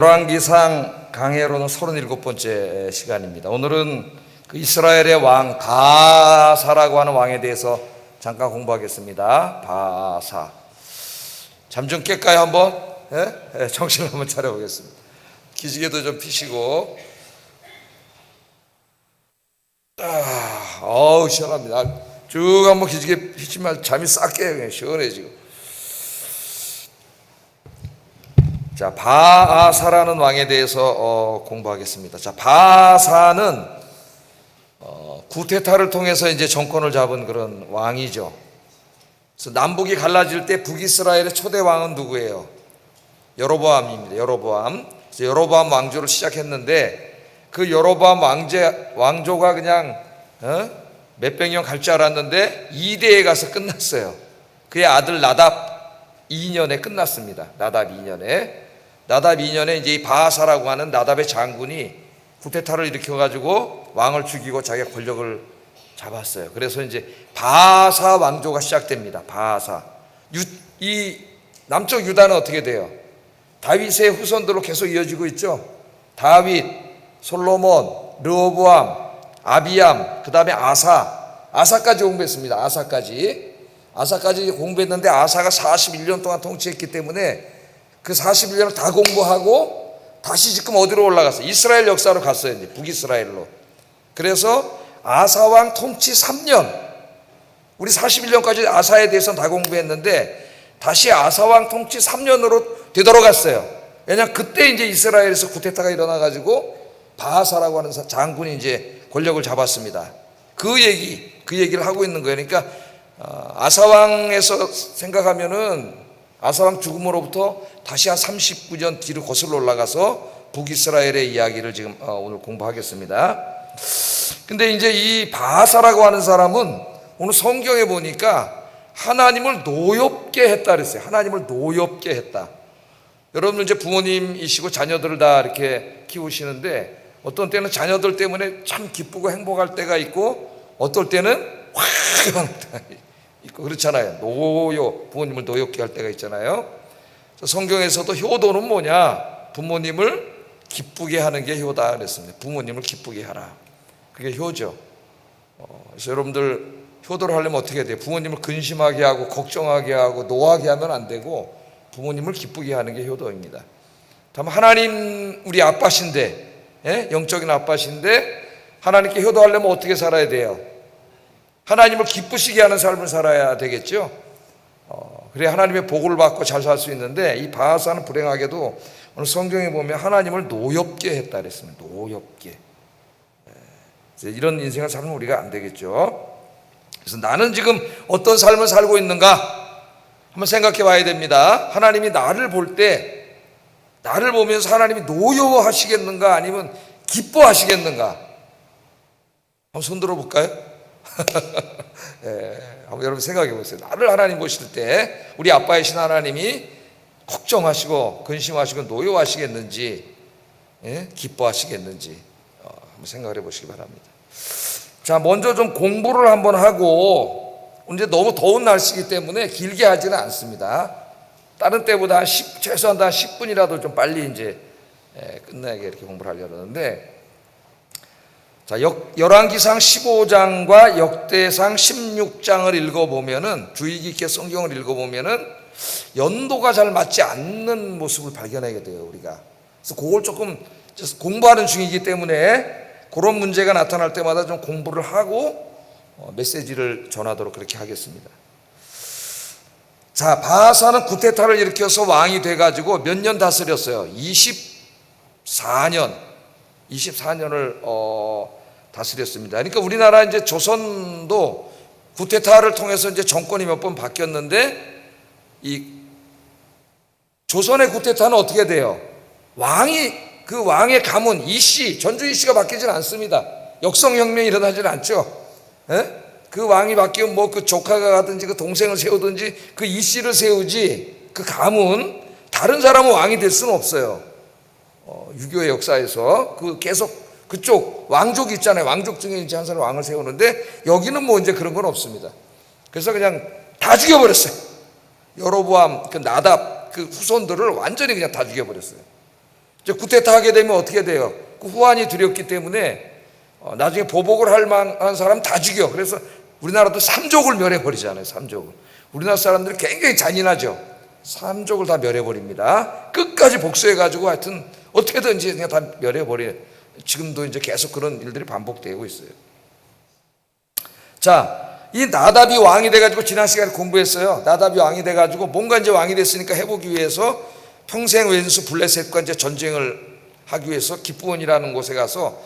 열왕기상 강해로는 37번째 시간입니다. 오늘은 그 이스라엘의 왕 바사라고 하는 왕에 대해서 잠깐 공부하겠습니다. 바사. 잠 좀 깰까요 한번? 예? 정신을 한번 차려보겠습니다. 기지개도 좀 피시고. 어우 시원합니다. 쭉 한번 기지개 피시면 잠이 싹 깨요. 그냥 시원해지고. 자, 바사라는 왕에 대해서 공부하겠습니다. 자, 바사는 구테타를 통해서 이제 정권을 잡은 그런 왕이죠. 그래서 남북이 갈라질 때 북이스라엘의 초대 왕은 누구예요? 여로보암입니다. 여로보암. 그래서 여로보암 왕조를 시작했는데 그 여로보암 왕조가 그냥 몇백 년 갈 줄 알았는데 2대에 가서 끝났어요. 그의 아들 나답 2년에 끝났습니다. 나답 2년에 이제 이 바사라고 하는 나답의 장군이 구테타를 일으켜가지고 왕을 죽이고 자기가 권력을 잡았어요. 그래서 이제 바사 왕조가 시작됩니다. 바사. 이 남쪽 유다는 어떻게 돼요? 다윗의 후손들로 계속 이어지고 있죠. 다윗, 솔로몬, 르호보암, 아비암, 그 다음에 아사까지 공부했습니다. 아사까지 공부했는데 아사가 41년 동안 통치했기 때문에 그 41년을 다 공부하고 다시 지금 어디로 올라갔어요? 이스라엘 역사로 갔어요. 이제 북이스라엘로. 그래서 아사왕 통치 3년. 우리 41년까지 아사에 대해서는 다 공부했는데 다시 아사왕 통치 3년으로 되돌아갔어요. 왜냐하면 그때 이제 이스라엘에서 구테타가 일어나가지고 바사라고 하는 장군이 이제 권력을 잡았습니다. 그 얘기를 하고 있는 거예요. 그러니까 아사왕에서 생각하면은 아사왕 죽음으로부터 다시 한 39년 뒤로 거슬러 올라가서 북이스라엘의 이야기를 지금 오늘 공부하겠습니다. 근데 이제 이 바사라고 하는 사람은 오늘 성경에 보니까 하나님을 노엽게 했다 그랬어요. 하나님을 노엽게 했다. 여러분 이제 부모님이시고 자녀들을 다 이렇게 키우시는데 어떤 때는 자녀들 때문에 참 기쁘고 행복할 때가 있고 어떨 때는 화가 날 때가 있고 그렇잖아요. 부모님을 노엽게 할 때가 있잖아요. 성경에서도 효도는 뭐냐? 부모님을 기쁘게 하는 게 효다 그랬습니다. 부모님을 기쁘게 하라. 그게 효죠. 그래서 여러분들 효도를 하려면 어떻게 해야 돼요? 부모님을 근심하게 하고 걱정하게 하고 노하게 하면 안 되고 부모님을 기쁘게 하는 게 효도입니다. 다만 하나님 우리 아빠신데 영적인 아빠신데 하나님께 효도하려면 어떻게 살아야 돼요? 하나님을 기쁘시게 하는 삶을 살아야 되겠죠. 그래야 하나님의 복을 받고 잘 살 수 있는데 이 바사는 불행하게도 오늘 성경에 보면 하나님을 노엽게 했다 그랬습니다. 노엽게. 이런 인생을 살면 우리가 안 되겠죠. 그래서 나는 지금 어떤 삶을 살고 있는가 한번 생각해 봐야 됩니다. 하나님이 나를 볼 때 나를 보면서 하나님이 노여워하시겠는가 아니면 기뻐하시겠는가? 한번 손 들어볼까요? 한번 여러분 생각해 보세요. 나를 하나님 보실 때 우리 아빠이신 하나님이 걱정하시고 근심하시고 노여워하시겠는지 기뻐하시겠는지 한번 생각을 해 보시기 바랍니다. 자, 먼저 좀 공부를 한번 하고 이제 너무 더운 날씨이기 때문에 길게 하지는 않습니다. 다른 때보다 최소한 한 10분이라도 좀 빨리 이제 끝나게 이렇게 공부를 하려고 하는데 자, 열왕기상 15장과 역대상 16장을 읽어보면은 주의 깊게 성경을 읽어보면은 연도가 잘 맞지 않는 모습을 발견하게 돼요, 우리가. 그래서 그걸 조금 공부하는 중이기 때문에 그런 문제가 나타날 때마다 좀 공부를 하고 메시지를 전하도록 그렇게 하겠습니다. 자, 바사는 구테타를 일으켜서 왕이 돼가지고 몇 년 다스렸어요? 24년을 다스렸습니다. 그러니까 우리나라 이제 조선도 구테타를 통해서 이제 정권이 몇 번 바뀌었는데 이 조선의 구테타는 어떻게 돼요? 그 왕의 가문 전주 이씨가 바뀌지는 않습니다. 역성혁명이 일어나지는 않죠. 그 왕이 바뀌면 뭐 그 조카가 가든지 그 동생을 세우든지 그 이씨를 세우지 그 가문 다른 사람은 왕이 될 수는 없어요. 유교의 역사에서 계속 그쪽 왕족 있잖아요. 왕족 중에 이제 한 사람 왕을 세우는데 여기는 뭐 이제 그런 건 없습니다. 그래서 그냥 다 죽여버렸어요. 여로보암, 그 나답, 그 후손들을 완전히 그냥 다 죽여버렸어요. 이제 쿠데타 하게 되면 어떻게 돼요? 그 후환이 두렵기 때문에 나중에 보복을 할 만한 사람 다 죽여. 그래서 우리나라도 삼족을 멸해버리잖아요. 삼족을. 우리나라 사람들이 굉장히 잔인하죠. 삼족을 다 멸해버립니다. 끝까지 복수해가지고 하여튼 어떻게든지 그냥 다 멸해버려요. 지금도 이제 계속 그런 일들이 반복되고 있어요. 자, 이 나답이 왕이 돼가지고 지난 시간에 공부했어요. 나답이 왕이 돼가지고 뭔가 이제 왕이 됐으니까 해보기 위해서 평생 왼수 블레셋과 이제 전쟁을 하기 위해서 기브온이라는 곳에 가서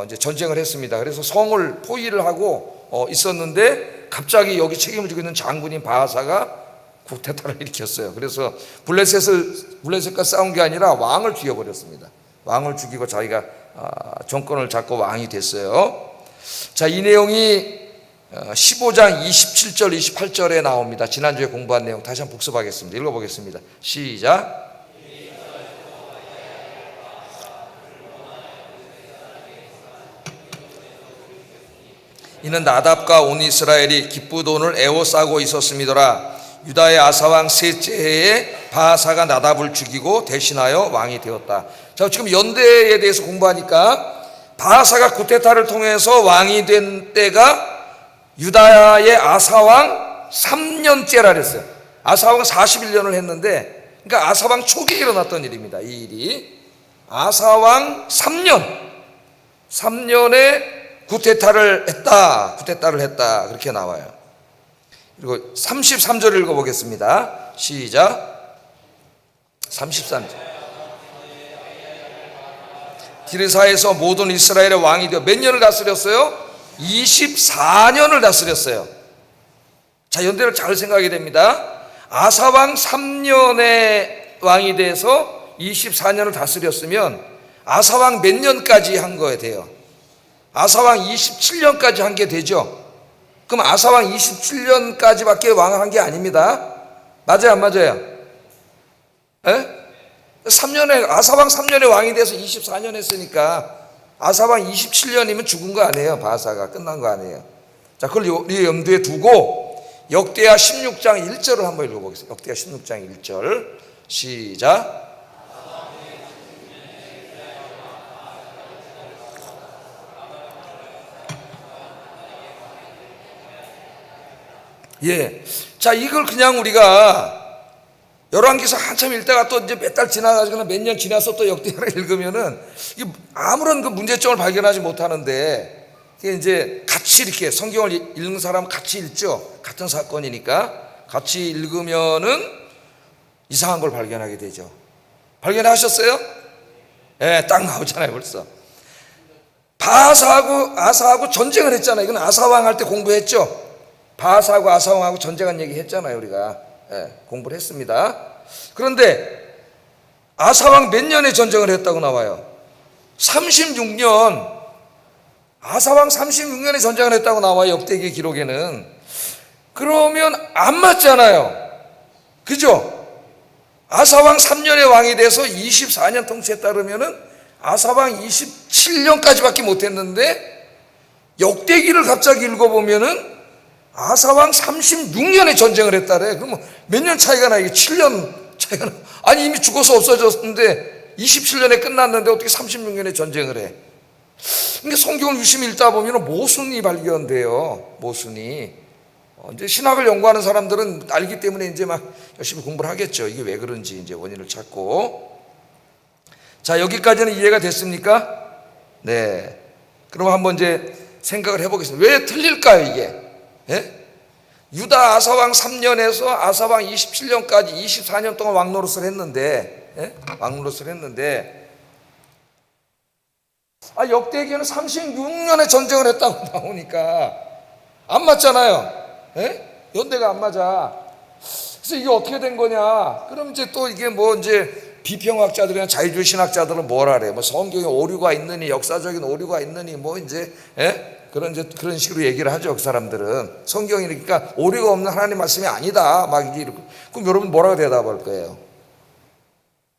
이제 전쟁을 했습니다. 그래서 성을 포위를 하고 있었는데 갑자기 여기 책임을 지고 있는 장군인 바하사가 쿠데타를 일으켰어요. 그래서 블레셋과 싸운 게 아니라 왕을 죽여버렸습니다. 왕을 죽이고 자기가 정권을 잡고 왕이 됐어요. 자, 이 내용이 15장 27절 28절에 나옵니다. 지난주에 공부한 내용 다시 한번 복습하겠습니다. 읽어보겠습니다. 시작. 이는 나답과 온 이스라엘이 기브온을 애워싸고 있었음이더라. 유다의 아사왕 셋째 해에 바하사가 나답을 죽이고 대신하여 왕이 되었다. 자, 지금 연대에 대해서 공부하니까 바하사가 쿠데타를 통해서 왕이 된 때가 유다의 아사왕 3년째라 그랬어요. 아사왕 41년을 했는데, 그러니까 아사왕 초기에 일어났던 일입니다. 이 일이 아사왕 3년에 쿠데타를 했다 그렇게 나와요. 그리고 33절 읽어보겠습니다. 시작. 33절. 디르사에서 모든 이스라엘의 왕이 되어 몇 년을 다스렸어요? 24년을 다스렸어요. 자, 연대를 잘 생각하게 됩니다. 아사왕 3년의 왕이 돼서 24년을 다스렸으면 아사왕 몇 년까지 한 거에 돼요? 아사왕 27년까지 한 게 되죠. 그럼 아사왕 27년까지밖에 왕을 한 게 아닙니다. 맞아요, 안 맞아요? 에? 3년에 아사왕 3년에 왕이 돼서 24년 했으니까 아사왕 27년이면 죽은 거 아니에요. 바하사가 끝난 거 아니에요. 자, 그걸 우리 염두에 두고 역대하 16장 1절을 한번 읽어보겠습니다. 역대하 16장 1절 시작. 예. 자, 이걸 그냥 우리가 열왕기서 한참 읽다가 또 이제 몇 달 지나가거나 몇 년 지나서 또 역대하를 읽으면은 이게 아무런 그 문제점을 발견하지 못하는데, 이게 이제 같이 이렇게 성경을 읽는 사람은 같이 읽죠. 같은 사건이니까 같이 읽으면은 이상한 걸 발견하게 되죠. 발견하셨어요? 예, 딱 나오잖아요, 벌써. 바하사하고 아사하고 전쟁을 했잖아요. 이건 아사왕 할 때 공부했죠. 바하사하고 아사왕하고 전쟁한 얘기 했잖아요, 우리가. 예, 공부를 했습니다. 그런데 아사왕 몇 년에 전쟁을 했다고 나와요? 36년. 아사왕 36년에 전쟁을 했다고 나와요, 역대기 기록에는. 그러면 안 맞잖아요. 그죠? 아사왕 3년에 왕이 돼서 24년 통치했다 그러면은 아사왕 27년까지밖에 못했는데, 역대기를 갑자기 읽어보면은 아사왕 36년에 전쟁을 했다래. 그럼 몇 년 차이가 나? 이게 7년 차이가 나. 아니, 이미 죽어서 없어졌는데 27년에 끝났는데 어떻게 36년에 전쟁을 해? 그러니까 성경을 유심히 읽다 보면 모순이 발견돼요. 모순이. 이제 신학을 연구하는 사람들은 알기 때문에 이제 막 열심히 공부를 하겠죠. 이게 왜 그런지 이제 원인을 찾고. 자, 여기까지는 이해가 됐습니까? 네. 그럼 한번 이제 생각을 해보겠습니다. 왜 틀릴까요, 이게? 예? 유다 아사왕 3년에서 아사왕 27년까지 24년 동안 왕노릇을 했는데, 예? 왕노릇을 했는데, 역대기에는 36년에 전쟁을 했다고 나오니까 안 맞잖아요. 예? 연대가 안 맞아. 그래서 이게 어떻게 된 거냐? 그럼 이제 또 이게 뭐 이제 비평학자들이나 자유주의 신학자들은 뭐라 그래? 뭐 성경에 오류가 있느니, 역사적인 오류가 있느니, 뭐 이제, 예? 그런 식으로 얘기를 하죠. 그 사람들은 성경이니까 오류가 없는 하나님 말씀이 아니다 막 이렇게. 그럼 여러분 뭐라고 대답할 거예요?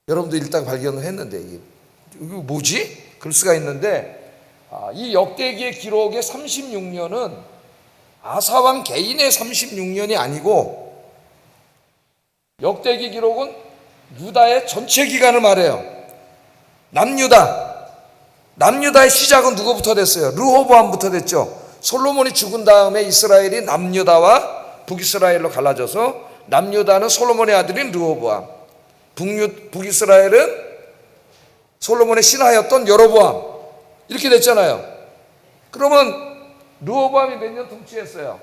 여러분도 일단 발견을 했는데 이게 뭐지? 그럴 수가 있는데, 이 역대기의 기록의 36년은 아사왕 개인의 36년이 아니고 역대기 기록은 유다의 전체 기간을 말해요. 남유다의 시작은 누구부터 됐어요? 르호보암부터 됐죠. 솔로몬이 죽은 다음에 이스라엘이 남유다와 북이스라엘로 갈라져서 남유다는 솔로몬의 아들인 르호보암, 북이스라엘은 솔로몬의 신하였던 여로보암, 이렇게 됐잖아요. 그러면 르호보암이 몇 년 통치했어요?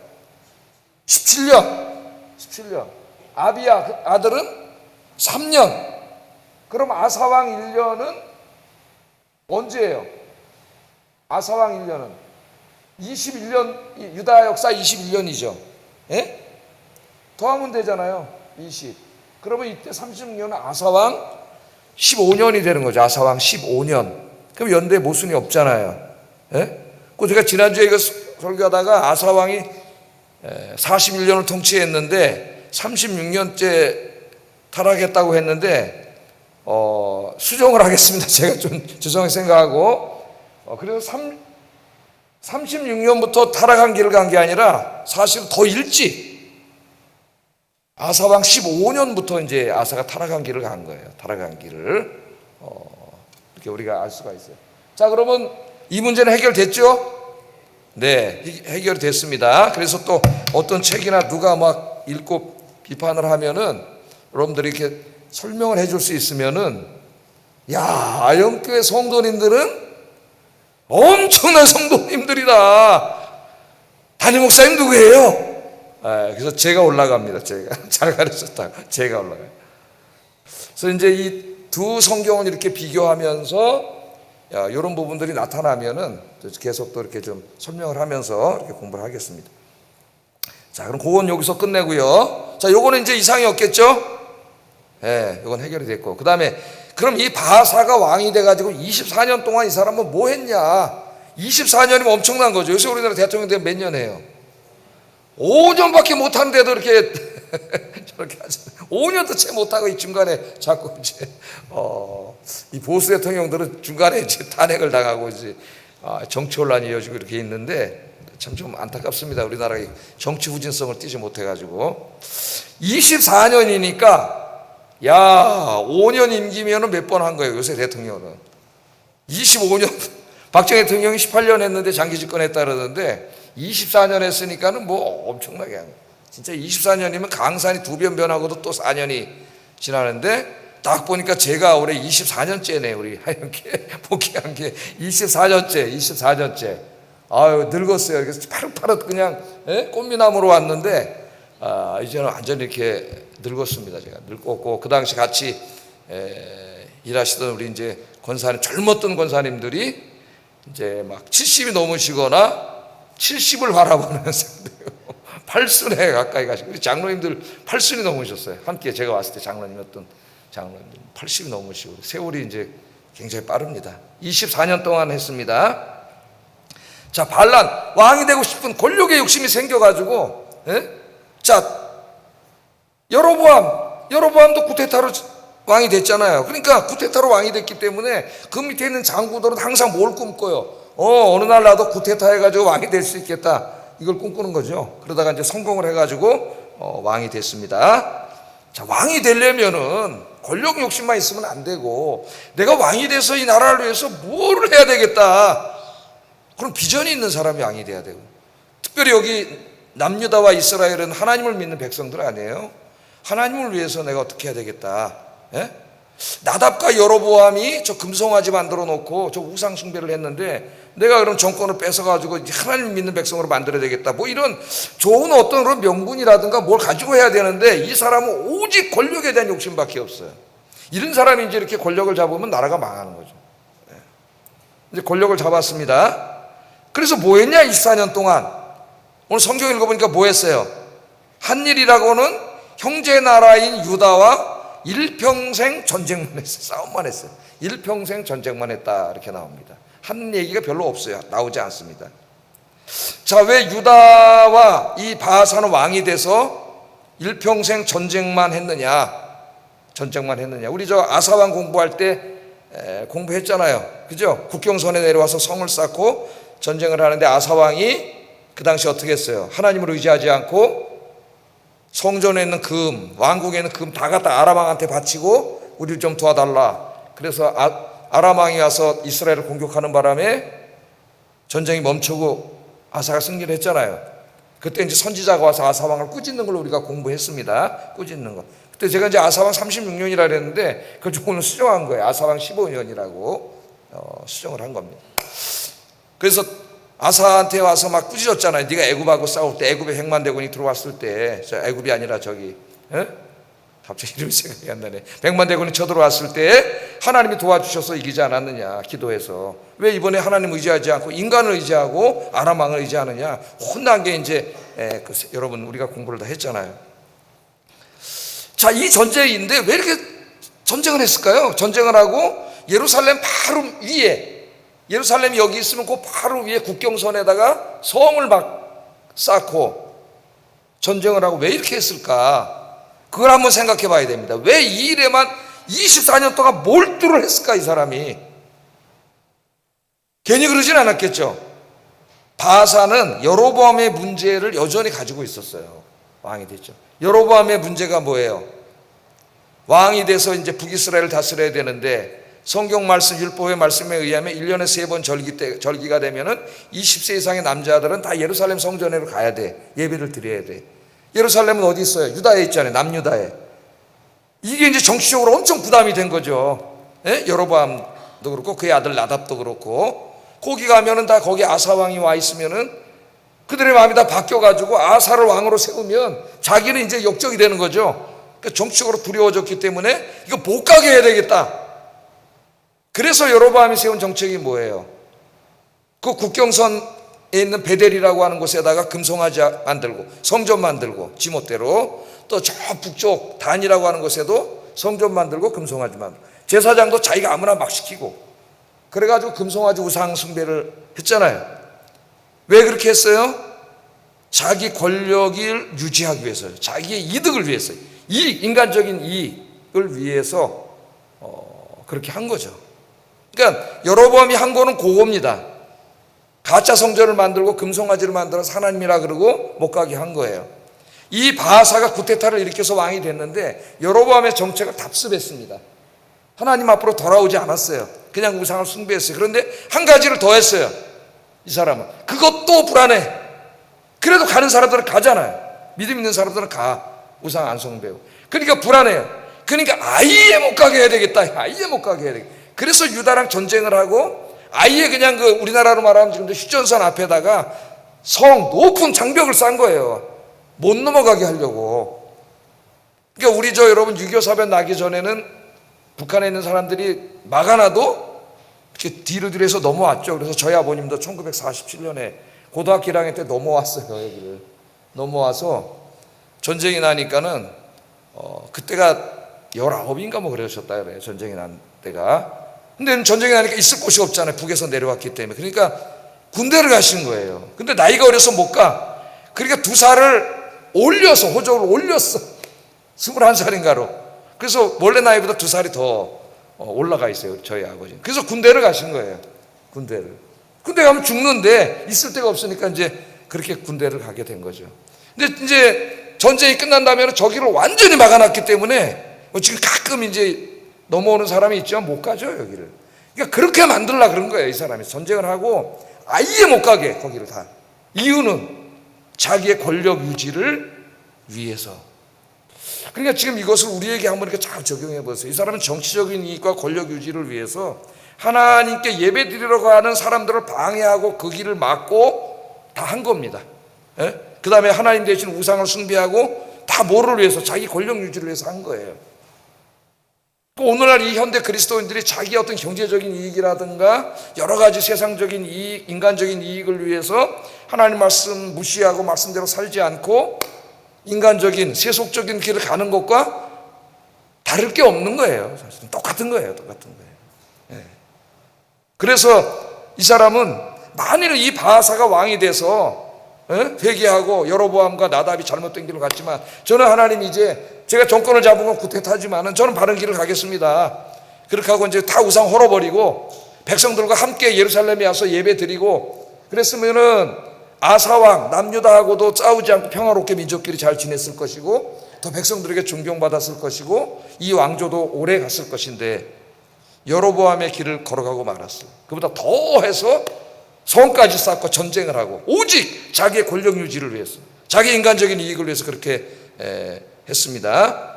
17년. 아비야 그 아들은 3년. 그럼 아사왕 1년은 언제예요? 아사왕 1년은 21년, 유다 역사 21년이죠. 예? 더하면 되잖아요. 20. 그러면 이때 36년은 아사왕 15년이 되는 거죠. 아사왕 15년. 그럼 연대 모순이 없잖아요. 예? 그 제가 지난주에 이거 설교하다가 아사왕이 41년을 통치했는데 36년째 타락했다고 했는데 수정을 하겠습니다. 제가 좀 죄송하게 생각하고 그래서 36년부터 타락한 길을 간 게 아니라 사실 더 일찍 아사왕 15년부터 이제 아사가 타락한 길을 간 거예요. 타락한 길을 이렇게 우리가 알 수가 있어요. 자, 그러면 이 문제는 해결됐죠? 네, 해결이 됐습니다. 그래서 또 어떤 책이나 누가 막 읽고 비판을 하면은 여러분들이 이렇게 설명을 해줄 수 있으면은, 야, 아영교회 성도님들은 엄청난 성도님들이다. 담임 목사님 누구예요? 그래서 제가 올라갑니다. 제가 잘 가르쳤다. 제가 올라가요. 그래서 이제 이 두 성경을 이렇게 비교하면서 이런 부분들이 나타나면은 계속 또 이렇게 좀 설명을 하면서 이렇게 공부를 하겠습니다. 자, 그럼 그건 여기서 끝내고요. 자, 요거는 이제 이상이 없겠죠? 예, 이건 해결이 됐고. 그 다음에, 그럼 이 바하사가 왕이 돼가지고 24년 동안 이 사람은 뭐 했냐? 24년이면 엄청난 거죠. 요새 우리나라 대통령 되면 몇 년 해요? 5년밖에 못하는데도 이렇게 저렇게 하죠. 5년도 채 못하고 이 중간에 자꾸 이제 이 보수 대통령들은 중간에 이제 탄핵을 당하고 이제 정치 혼란이 이어지고 이렇게 있는데 참 좀 안타깝습니다. 우리나라가 정치 후진성을 띠지 못해가지고 24년이니까 야 5년 임기면은 몇 번 한 거예요. 요새 대통령은 25년. 박정희 대통령이 18년 했는데 장기 집권했다 그러는데 24년 했으니까는 뭐 엄청나게 한 거예요. 진짜 24년이면 강산이 2번 변하고도 또 4년이 지나는데 딱 보니까 제가 올해 24년째네. 우리 하영께 복귀한 게 24년째. 아유, 늙었어요. 그래서 파릇파릇 그냥 꽃미남으로 왔는데 이제는 완전히 이렇게 늙었습니다. 제가 늙었고 그 당시 같이 일하시던 우리 이제 권사님, 젊었던 권사님들이 이제 막 70이 넘으시거나 70을 바라보는 상태예요. 8순에 가까이 가시고 우리 장로님들 8순이 넘으셨어요. 함께 제가 왔을 때 장로님이었던 장로님들 80이 넘으시고 세월이 이제 굉장히 빠릅니다. 24년 동안 했습니다. 자, 반란 왕이 되고 싶은 권력의 욕심이 생겨가지고 자, 여로보암도 쿠데타로 왕이 됐잖아요. 그러니까 쿠데타로 왕이 됐기 때문에 그 밑에 있는 장군들은 항상 뭘 꿈꿔요? 어느 날 나도 쿠데타 해가지고 왕이 될 수 있겠다. 이걸 꿈꾸는 거죠. 그러다가 이제 성공을 해가지고 왕이 됐습니다. 자, 왕이 되려면은 권력 욕심만 있으면 안 되고 내가 왕이 돼서 이 나라를 위해서 뭐를 해야 되겠다. 그럼 비전이 있는 사람이 왕이 돼야 되고, 특별히 여기 남유다와 이스라엘은 하나님을 믿는 백성들 아니에요? 하나님을 위해서 내가 어떻게 해야 되겠다. 나답과 여로보암이 저 금송아지 만들어 놓고 저 우상 숭배를 했는데 내가 그럼 정권을 뺏어가지고 하나님 믿는 백성으로 만들어야 되겠다. 뭐 이런 좋은 어떤 그런 명분이라든가 뭘 가지고 해야 되는데 이 사람은 오직 권력에 대한 욕심밖에 없어요. 이런 사람이 이제 이렇게 권력을 잡으면 나라가 망하는 거죠. 이제 권력을 잡았습니다. 그래서 뭐 했냐? 24년 동안. 오늘 성경 읽어보니까 뭐 했어요? 한 일이라고는 형제 나라인 유다와 일평생 전쟁만 했어요. 싸움만 했어요. 일평생 전쟁만 했다 이렇게 나옵니다. 한 얘기가 별로 없어요. 나오지 않습니다. 자, 왜 유다와 이 바하사는 왕이 돼서 일평생 전쟁만 했느냐? 우리 저 아사왕 공부할 때 공부했잖아요. 그죠? 국경선에 내려와서 성을 쌓고 전쟁을 하는데 아사왕이 그 당시 어떻게 했어요? 하나님을 의지하지 않고 성전에 있는 금, 왕국에 있는 금 다 갖다 아람 왕한테 바치고 우리를 좀 도와달라. 그래서 아람 왕이 와서 이스라엘을 공격하는 바람에 전쟁이 멈추고 아사가 승리를 했잖아요. 그때 이제 선지자가 와서 아사 왕을 꾸짖는 걸 우리가 공부했습니다. 꾸짖는 거. 그때 제가 이제 아사 왕 36년이라 그랬는데 그걸 좀 오늘 수정한 거예요. 아사 왕 15년이라고 수정을 한 겁니다. 그래서 아사한테 와서 막 꾸짖었잖아요. 네가 애굽하고 싸울 때, 애굽에 100만 대군이 들어왔을 때, 애굽이 아니라 저기, 갑자기 이름이 생각이 안 나네. 100만 대군이 쳐들어왔을 때 하나님이 도와주셔서 이기지 않았느냐, 기도해서. 왜 이번에 하나님 의지하지 않고 인간을 의지하고 아람 왕을 의지하느냐, 혼난 게 이제 여러분 우리가 공부를 다 했잖아요. 자, 이 전쟁인데 왜 이렇게 전쟁을 했을까요? 전쟁을 하고 예루살렘 바로 위에, 예루살렘이 여기 있으면 그 바로 위에 국경선에다가 성을 막 쌓고 전쟁을 하고 왜 이렇게 했을까? 그걸 한번 생각해 봐야 됩니다. 왜 이 일에만 24년 동안 몰두를 했을까, 이 사람이? 괜히 그러진 않았겠죠. 바사는 여로보암의 문제를 여전히 가지고 있었어요. 왕이 됐죠. 여로보암의 문제가 뭐예요? 왕이 돼서 이제 북이스라엘을 다스려야 되는데 성경 말씀, 율법의 말씀에 의하면 1년에 3번 절기가 되면은 20세 이상의 남자들은 다 예루살렘 성전으로 가야 돼. 예배를 드려야 돼. 예루살렘은 어디 있어요? 유다에 있잖아요. 남유다에. 이게 이제 정치적으로 엄청 부담이 된 거죠. 여로보암도 그렇고 그의 아들 나답도 그렇고, 거기 가면은 다 거기 아사 왕이 와 있으면은 그들의 마음이 다 바뀌어가지고 아사를 왕으로 세우면 자기는 이제 역적이 되는 거죠. 그러니까 정치적으로 두려워졌기 때문에 이거 못 가게 해야 되겠다. 그래서 여로보암이 세운 정책이 뭐예요? 그 국경선에 있는 베델이라고 하는 곳에다가 금송아지 만들고 성전 만들고 지멋대로, 또 저 북쪽 단이라고 하는 곳에도 성전 만들고 금송아지 만들고, 제사장도 자기가 아무나 막 시키고, 그래가지고 금송아지 우상 숭배를 했잖아요. 왜 그렇게 했어요? 자기 권력을 유지하기 위해서요. 자기의 이득을 위해서요. 인간적인 이익을 위해서 그렇게 한 거죠. 그러니까 여로보암이 한 거는 그겁니다. 가짜 성전을 만들고 금송아지를 만들어서 하나님이라 그러고 못 가게 한 거예요. 이 바하사가 구테타를 일으켜서 왕이 됐는데 여로보암의 정책을 답습했습니다. 하나님 앞으로 돌아오지 않았어요. 그냥 우상을 숭배했어요. 그런데 한 가지를 더 했어요. 이 사람은 그것도 불안해. 그래도 가는 사람들은 가잖아요. 믿음 있는 사람들은 가. 우상 안 숭배하고. 그러니까 불안해요. 그러니까 아예 못 가게 해야 되겠다. 아예 못 가게 해야 되겠다. 그래서 유다랑 전쟁을 하고 아예 그냥 그 우리나라로 말하면 지금 휴전선 앞에다가 높은 장벽을 쌓은 거예요. 못 넘어가게 하려고. 그러니까 우리 여러분 6.25 사변 나기 전에는 북한에 있는 사람들이 막아놔도 뒤로 해서 넘어왔죠. 그래서 저희 아버님도 1947년에 고등학교 1학년 때 넘어왔어요. 여기를 넘어와서 전쟁이 나니까는 그때가 19인가 뭐 그러셨다 그래요. 전쟁이 난 때가. 근데 전쟁이 나니까 있을 곳이 없잖아요. 북에서 내려왔기 때문에. 그러니까 군대를 가신 거예요. 근데 나이가 어려서 못 가. 그러니까 2살을 올려서, 호적을 올렸어. 21살인가로. 그래서 원래 나이보다 2살이 더 올라가 있어요. 저희 아버지. 그래서 군대를 가신 거예요. 군대를. 군대 가면 죽는데 있을 데가 없으니까 이제 그렇게 군대를 가게 된 거죠. 근데 이제 전쟁이 끝난다면 저기를 완전히 막아놨기 때문에 지금 가끔 이제 넘어오는 사람이 있지만 못 가죠, 여기를. 그러니까 그렇게 만들려고 그런 거예요, 이 사람이. 전쟁을 하고 아예 못 가게, 거기를 다. 이유는 자기의 권력 유지를 위해서. 그러니까 지금 이것을 우리에게 한번 이렇게 잘 적용해 보세요. 이 사람은 정치적인 이익과 권력 유지를 위해서 하나님께 예배 드리러 가는 사람들을 방해하고 그 길을 막고 다 한 겁니다. 그 다음에 하나님 대신 우상을 숭배하고 다 뭐를 위해서? 자기 권력 유지를 위해서 한 거예요. 오늘날 이 현대 그리스도인들이 자기 어떤 경제적인 이익이라든가 여러 가지 세상적인 이익, 인간적인 이익을 위해서 하나님 말씀 무시하고 말씀대로 살지 않고 인간적인 세속적인 길을 가는 것과 다를 게 없는 거예요. 사실은 똑같은 거예요. 똑같은 거예요. 그래서 이 사람은 만일 이 바하사가 왕이 돼서 회개하고 여로보암과 나답이 잘못된 길을 갔지만, 저는 하나님 이제 제가 정권을 잡으면 구태타지만은 저는 바른 길을 가겠습니다. 그렇게 하고 이제 다 우상 헐어버리고 백성들과 함께 예루살렘에 와서 예배 드리고 그랬으면은 아사왕 남유다하고도 싸우지 않고 평화롭게 민족끼리 잘 지냈을 것이고 더 백성들에게 존경받았을 것이고 이 왕조도 오래 갔을 것인데, 여로보암의 길을 걸어가고 말았어요. 그보다 더해서 성까지 쌓고 전쟁을 하고 오직 자기의 권력 유지를 위해서, 자기 인간적인 이익을 위해서 그렇게 했습니다.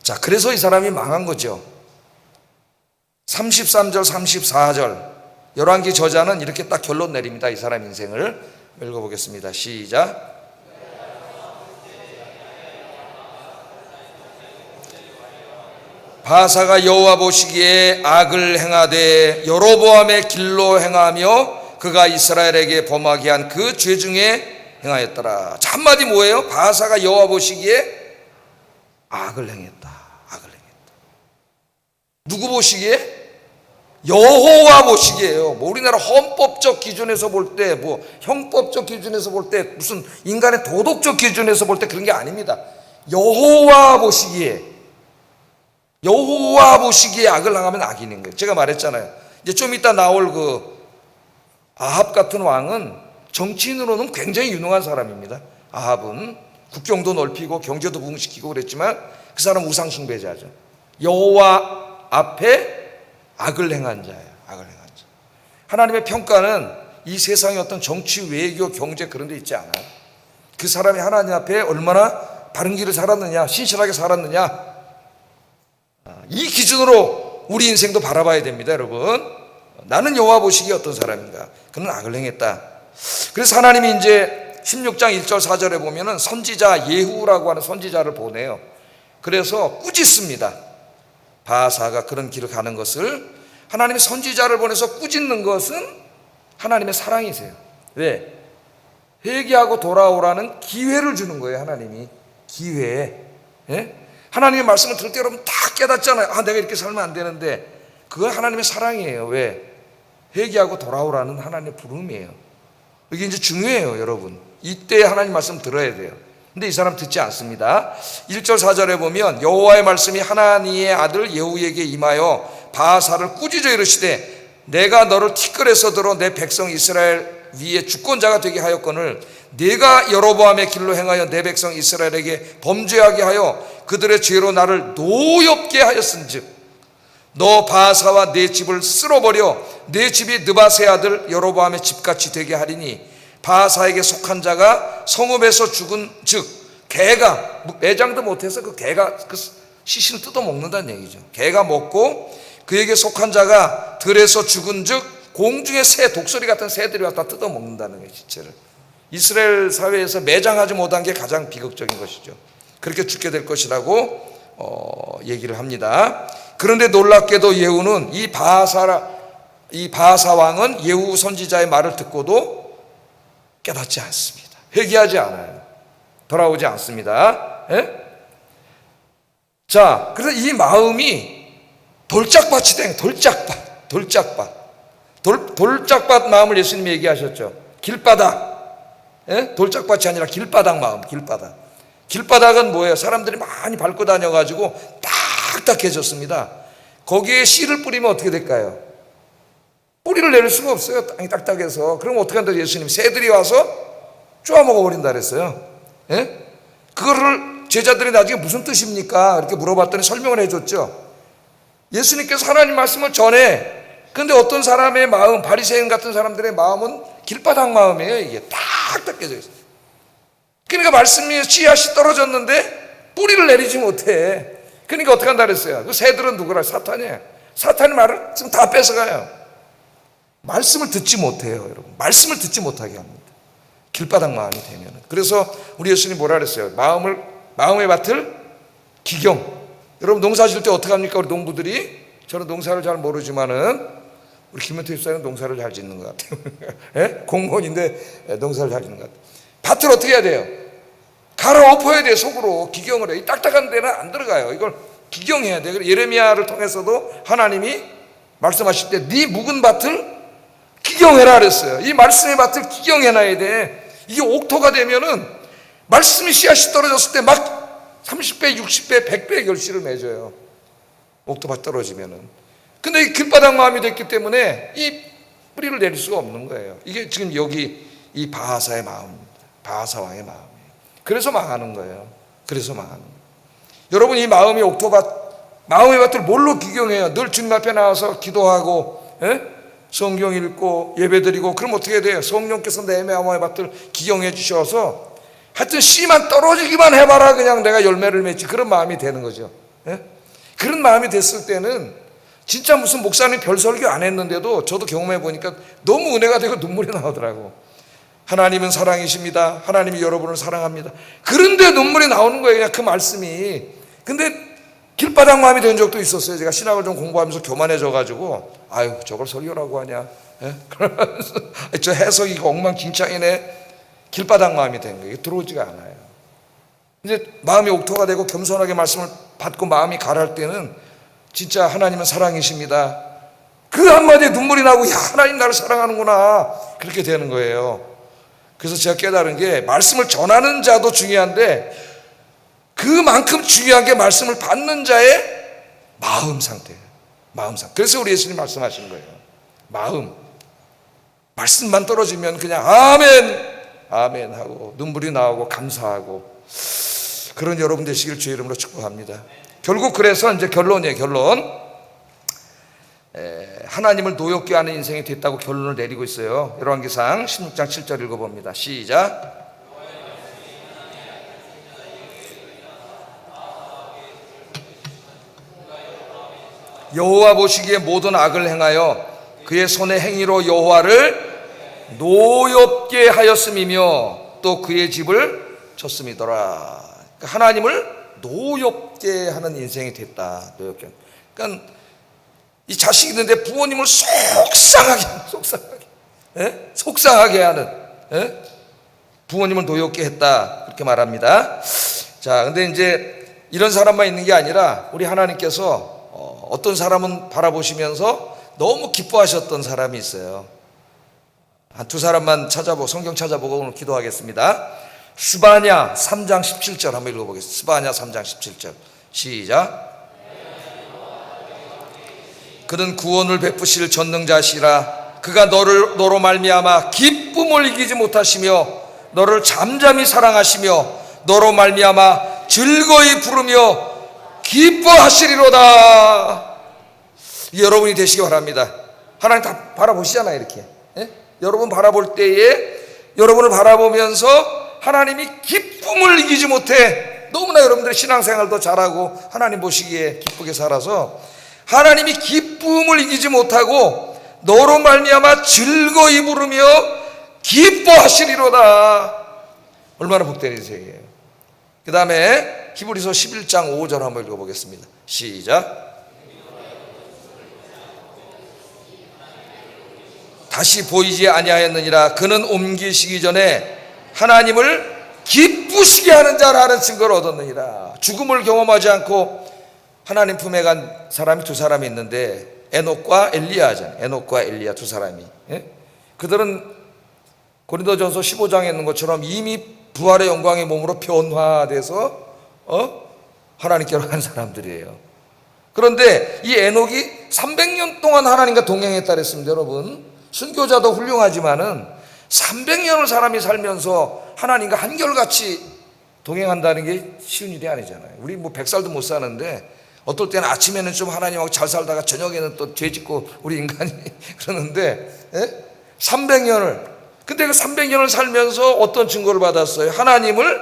자, 그래서 이 사람이 망한 거죠. 33절 34절 열왕기 저자는 이렇게 딱 결론 내립니다. 이 사람 인생을 읽어보겠습니다. 시작. 바사가 여호와 보시기에 악을 행하되 여로보암의 길로 행하며 그가 이스라엘에게 범하게 한 그 죄 중에 행하였더라. 자, 한마디 뭐예요? 바사가 여호와 보시기에 악을 행했다. 악을 행했다. 누구 보시기에? 여호와 보시기에요. 뭐 우리나라 헌법적 기준에서 볼 때, 뭐 형법적 기준에서 볼 때, 무슨 인간의 도덕적 기준에서 볼 때 그런 게 아닙니다. 여호와 보시기에, 여호와 보시기에 악을 행하면 악인인 거예요. 제가 말했잖아요. 이제 좀 이따 나올 그 아합 같은 왕은 정치인으로는 굉장히 유능한 사람입니다. 아합은 국경도 넓히고 경제도 부흥시키고 그랬지만 그 사람 우상 숭배자죠. 여호와 앞에 악을 행한 자예요. 악을 행한 자. 하나님의 평가는 이 세상의 어떤 정치, 외교, 경제 그런 데 있지 않아요. 그 사람이 하나님 앞에 얼마나 바른 길을 살았느냐, 신실하게 살았느냐, 이 기준으로 우리 인생도 바라봐야 됩니다. 여러분, 나는 여호와 보시기에 어떤 사람인가? 그는 악을 행했다. 그래서 하나님이 이제 16장 1절 4절에 보면은 선지자 예후라고 하는 선지자를 보내요. 그래서 꾸짖습니다. 바사가 그런 길을 가는 것을. 하나님이 선지자를 보내서 꾸짖는 것은 하나님의 사랑이세요. 왜? 회개하고 돌아오라는 기회를 주는 거예요. 하나님이 기회. 예? 하나님의 말씀을 들을 때 여러분 다 깨닫잖아요. 아, 내가 이렇게 살면 안 되는데. 그건 하나님의 사랑이에요. 왜? 회개하고 돌아오라는 하나님의 부름이에요. 이게 이제 중요해요. 여러분, 이때 하나님 말씀 들어야 돼요. 근데 이 사람 듣지 않습니다. 1절 4절에 보면 여호와의 말씀이 하나니의 아들 예후에게 임하여 바사를 꾸짖어 이르시되 내가 너를 티끌에서 들어 내 백성 이스라엘 위에 주권자가 되게 하였거늘 네가 여로보암의 길로 행하여 내 백성 이스라엘에게 범죄하게 하여 그들의 죄로 나를 노엽게 하였은즉 너 바사와 내 집을 쓸어버려 내 집이 느바세 아들 여로보암의 집같이 되게 하리니 바사에게 속한 자가 성읍에서 죽은 즉 개가 매장도 못해서 그 개가 그 시신을 뜯어 먹는다는 얘기죠. 개가 먹고 그에게 속한 자가 들에서 죽은 즉 공중의 새, 독수리 같은 새들이 왔다 뜯어 먹는다는 거예요. 지체를. 이스라엘 사회에서 매장하지 못한 게 가장 비극적인 것이죠. 그렇게 죽게 될 것이라고 얘기를 합니다. 그런데 놀랍게도 예후는 이 바사 왕은 예후 선지자의 말을 듣고도 깨닫지 않습니다. 회개하지 않아요. 돌아오지 않습니다. 예? 자, 그래서 이 마음이 돌짝밭이 된 돌짝밭 마음을 예수님이 얘기하셨죠. 길바닥. 예? 돌짝밭이 아니라 길바닥 마음, 길바닥. 길바닥은 뭐예요? 사람들이 많이 밟고 다녀가지고 딱딱해졌습니다. 거기에 씨를 뿌리면 어떻게 될까요? 뿌리를 내릴 수가 없어요. 땅이 딱딱해서. 그럼 어떻게 한다? 예수님 새들이 와서 쪼아 먹어버린다 그랬어요. 예? 그거를 제자들이 나중에 무슨 뜻입니까? 이렇게 물어봤더니 설명을 해줬죠. 예수님께서 하나님 말씀을 전해. 근데 어떤 사람의 마음, 바리새인 같은 사람들의 마음은 길바닥 마음이에요. 이게 딱딱해져 있어요. 그러니까 말씀이 씨앗이 떨어졌는데 뿌리를 내리지 못해. 그러니까 어떻게 한다 그랬어요? 그 새들은 누구라? 사탄이에요. 사탄이 말을 지금 다 뺏어가요. 말씀을 듣지 못해요. 여러분, 말씀을 듣지 못하게 합니다. 길바닥 마음이 되면. 그래서 우리 예수님 뭐라 그랬어요? 마음의 밭을 기경. 여러분 농사 지을 때 어떻게 합니까? 우리 농부들이. 저는 농사를 잘 모르지만은 우리 김현태 집사는 농사를 잘 짓는 것 같아요. 예? 공무원인데 농사를 잘 짓는 것 같아요. 밭을 어떻게 해야 돼요? 갈아 엎어야 돼요. 속으로 기경을 해요. 이 딱딱한 데는 안 들어가요. 이걸 기경해야 돼요. 예레미야를 통해서도 하나님이 말씀하실 때 네 묵은 밭을 기경해라 그랬어요. 이 말씀의 밭을 기경해놔야 돼. 이게 옥토가 되면은 말씀이 씨앗이 떨어졌을 때 막 30배, 60배, 100배의 결실을 맺어요. 옥토밭 떨어지면은. 근데 이 길바닥 마음이 됐기 때문에 이 뿌리를 내릴 수가 없는 거예요. 이게 지금 여기 이 바하사의 마음입니다. 바하사 왕의 마음이에요. 그래서 망하는 거예요. 그래서 망하는 거예요. 여러분, 이 마음이 옥토밭 마음의 밭을 뭘로 기경해요? 늘 주님 앞에 나와서 기도하고, 성경 읽고 예배드리고. 그럼 어떻게 돼요? 성령께서 내 마음의 밭을 기경해 주셔서 하여튼 씨만 떨어지기만 해봐라, 그냥 내가 열매를 맺지, 그런 마음이 되는 거죠. 그런 마음이 됐을 때는 진짜 무슨 목사님 별 설교 안 했는데도 저도 경험해 보니까 너무 은혜가 되고 눈물이 나오더라고. 하나님은 사랑이십니다. 하나님이 여러분을 사랑합니다. 그런데 눈물이 나오는 거예요, 그냥 그 말씀이. 근데 길바닥 마음이 된 적도 있었어요. 제가 신학을 좀 공부하면서 교만해져 가지고, 아유 저걸 설교라고 하냐, 그러면서 저 해석이 엉망진창이네. 길바닥 마음이 된 거예요. 들어오지가 않아요. 이제 마음이 옥토가 되고 겸손하게 말씀을 받고 마음이 가랄 때는 진짜 하나님은 사랑이십니다, 그 한마디에 눈물이 나고, 야 하나님 나를 사랑하는구나, 그렇게 되는 거예요. 그래서 제가 깨달은 게, 말씀을 전하는 자도 중요한데 그만큼 중요한 게 말씀을 받는 자의 마음 상태예요. 마음 상태. 그래서 우리 예수님 말씀하신 거예요. 마음. 말씀만 떨어지면 그냥 아멘 아멘 하고 눈물이 나오고 감사하고, 그런 여러분 되시길 주의 이름으로 축복합니다. 결국 그래서 이제 결론이에요. 결론. 하나님을 노엽게 하는 인생이 됐다고 결론을 내리고 있어요. 열왕기상 16장 7절 읽어봅니다. 시작. 여호와 보시기에 모든 악을 행하여 그의 손의 행위로 여호와를 노엽게 하였음이며 또 그의 집을 쳤음이더라. 그러니까 하나님을 노엽게 하는 인생이 됐다. 노엽게. 그러니까 이 자식이 있는데 부모님을 속상하게 하는, 부모님을 노엽게 했다, 그렇게 말합니다. 자, 근데 이제 이런 사람만 있는 게 아니라 우리 하나님께서 어떤 사람은 바라보시면서 너무 기뻐하셨던 사람이 있어요. 한 두 사람만 성경 찾아보고 오늘 기도하겠습니다. 스바냐 3장 17절 한번 읽어보겠습니다. 스바냐 3장 17절 시작. 그는 구원을 베푸실 전능자시라. 그가 너로 말미암아 기쁨을 이기지 못하시며 너를 잠잠히 사랑하시며 너로 말미암아 즐거이 부르며 기뻐하시리로다. 여러분이 되시기 바랍니다. 하나님 다 바라보시잖아요, 이렇게. 여러분 바라볼 때에 여러분을 바라보면서 하나님이 기쁨을 이기지 못해, 너무나 여러분들의 신앙생활도 잘하고 하나님 보시기에 기쁘게 살아서 하나님이 기쁨을 이기지 못하고 너로 말미암아 즐거이 부르며 기뻐하시리로다. 얼마나 복된 인생이에요. 그 다음에 히브리서 11장 5절 한번 읽어보겠습니다. 시작. 다시 보이지 아니하였느니라. 그는 옮기시기 전에 하나님을 기쁘시게 하는 자라는 증거를 얻었느니라. 죽음을 경험하지 않고 하나님 품에 간 사람이 두 사람이 있는데 에녹과 엘리야잖아요. 에녹과 엘리야 두 사람이. 그들은 고린도전서 15장에 있는 것처럼 이미 부활의 영광의 몸으로 변화돼서 하나님께로 간 사람들이에요. 그런데 이 에녹이 300년 동안 하나님과 동행했다 그랬습니다. 여러분, 순교자도 훌륭하지만은 300년을 사람이 살면서 하나님과 한결같이 동행한다는 게 쉬운 일이 아니잖아요. 우리 뭐 100살도 못 사는데 어떨 때는 아침에는 좀 하나님하고 잘 살다가 저녁에는 또 죄 짓고 우리 인간이 그러는데 300년을, 근데 그 300년을 살면서 어떤 증거를 받았어요? 하나님을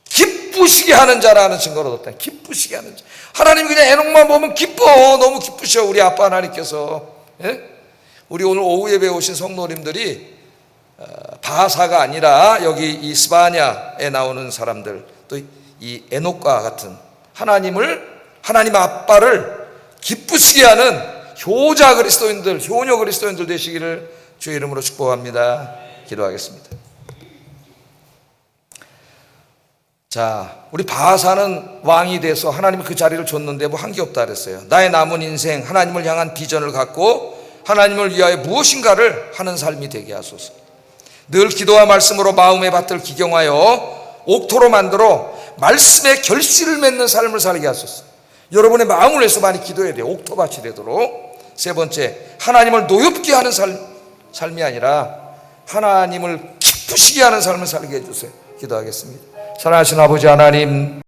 기쁘시게 하는 자라는 증거를 얻었다. 기쁘시게 하는 자. 하나님 그냥 에녹만 보면 기뻐. 너무 기쁘셔, 우리 아빠 하나님께서. 우리 오늘 오후 예배에 오신 성도님들이 바하사가 아니라 여기 이 스바냐에 나오는 사람들, 또 이 에녹과 같은 하나님 아빠를 기쁘시게 하는 효자 그리스도인들, 효녀 그리스도인들 되시기를 주의 이름으로 축복합니다. 기도하겠습니다. 자, 우리 바하사는 왕이 돼서 하나님이 그 자리를 줬는데 뭐 한 게 없다 그랬어요. 나의 남은 인생 하나님을 향한 비전을 갖고 하나님을 위하여 무엇인가를 하는 삶이 되게 하소서. 늘 기도와 말씀으로 마음의 밭을 기경하여 옥토로 만들어 말씀의 결실을 맺는 삶을 살게 하소서. 여러분의 마음을 위해서 많이 기도해야 돼요. 옥토밭이 되도록. 세 번째, 하나님을 노엽게 하는 삶이 아니라 하나님을 기쁘시게 하는 삶을 살게 해주세요. 기도하겠습니다. 사랑하신 아버지 하나님,